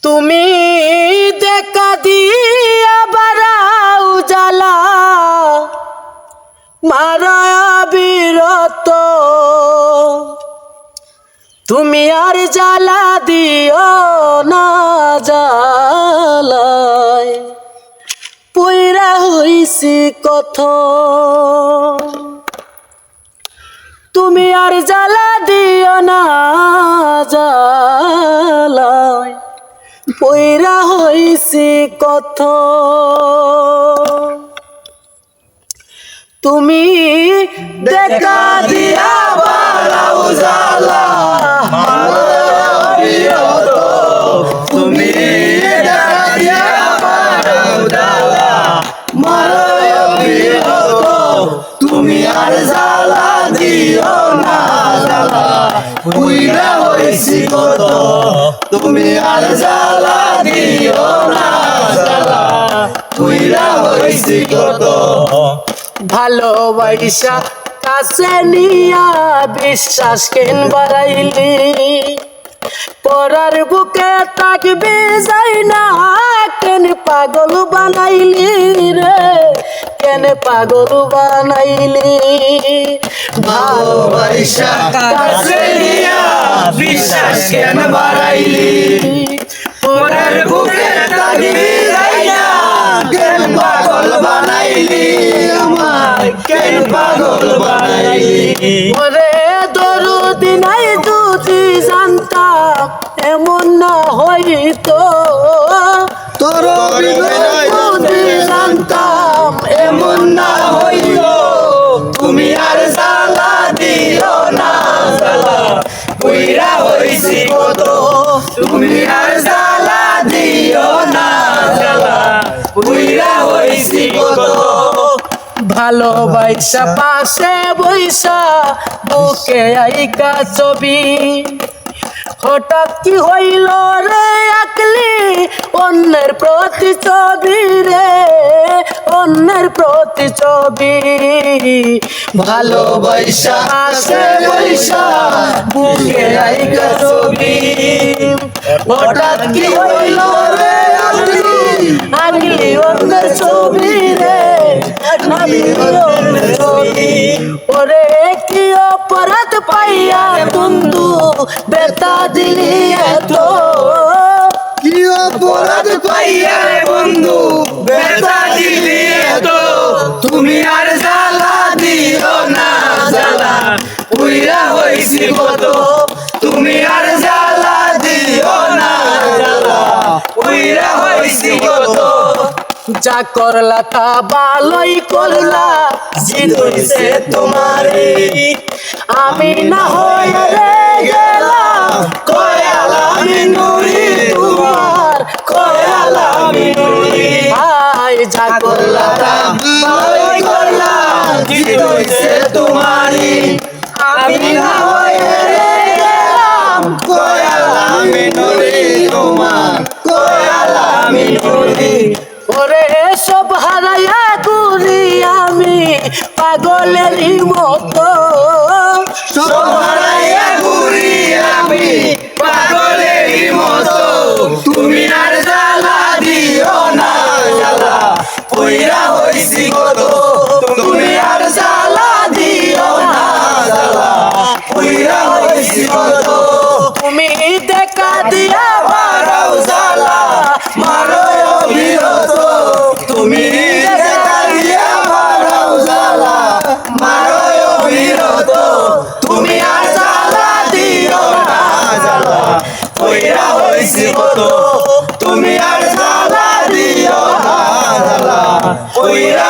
তুমি দেখা দিয়া বারাও জ্বালা মারা বিরত, তুমি আর জ্বালা দিও না জ্বালায় পইরা হইছি কত। তুমি আর জ্বালা দিও না জ্বালায় পইরা হইছি কত। তুমি দেখা দিয়া বারাও জ্বালা বিরত, তুমি দেখা দিয়া বারাও জ্বালা মারা বিরত, তুমি আর জ্বালা দিও না জ্বালা পইরা হইছি কত। তুমি আর জ্বালা দিও না জ্বালা পইরা হইছি কত। ভালোবাসা কাছে নিয়া বিশ্বাস কেন বাড়াইলি, পরার বুকে থাকবে যাই না কেন পাগল বানাইলি রে, কেন পাগল বানাইলি। ভালোবাসা কাছে নিয়া বিশ্বাস কেন বাড়াইলি, পরার বুকে থাকবে যাই না কেন পাগল বানাইলি, আমায় কেন পাগল বানাইলি। ওরে দরদি নাই যদি জানতাম এমন না হইতো, তোর যদি জানতাম এমন না হইল, তুমি আর জ্বালা দিও না জ্বালা পইরা হইছি কত। তুমি আর জ্বালা দিও না জ্বালা পইরা হইছি কত। ভালোবাসা পাশে বৈশা বুকে আইকা ছবি, হঠাৎ কি হইল রে আকলি অন্যের প্রতিছবি রে, অন্যের প্রতিছবি। ভালোবাসা পাশে বৈশা বুকে আইকা ছবি, হঠাৎ কি হইল রে আকলি আকলি অন্যের ছবি রে, ওরে কি অপরাধ পাইয়া বন্ধু বেতা দিলি এত, কি অপরাধ পাইয়া বন্ধু বেতা দিলি এত। তুমি আর জ্বালা দিও না জ্বালা পইরা হইছি কত। তুমি আর জ্বালা দিও না জ্বালা পইরা হইছি কত। যা করলা তা ভালোই করলা, জিত হইছে তোমারে, আমি না হয়ে রে গেলাম কয়ালামি নুরি তোমার, কয়ালামি নুরি। আয় যা করলা তা ভালোই করলা, জিত হইছে তোমারি, আমি না হয়ে রে গেলাম কয়ালামি নুরি তোমার, কয়ালামি নুরি। ওরে সব হারাইয়া ঘুরি আমি পাগলেরই মতো, সব হারাইয়া ঘুরি আমি পাগলেরই মতো। তুমি আর জ্বালা দিও না জ্বালা পইরা হইছি কত। তুমি আর জ্বালা দিও না জ্বালা পইরা হইছি কত। তুমি দেখা দিয়া বারাও জ্বালা মারো বিরত, তুমি দেখা দিয়া বারাও জ্বালা মারো বিরত। তুমি আর জ্বালা দিও না জ্বালা পইরা হইছি কত। তুমি আর জ্বালা দিও না জ্বালা পইরা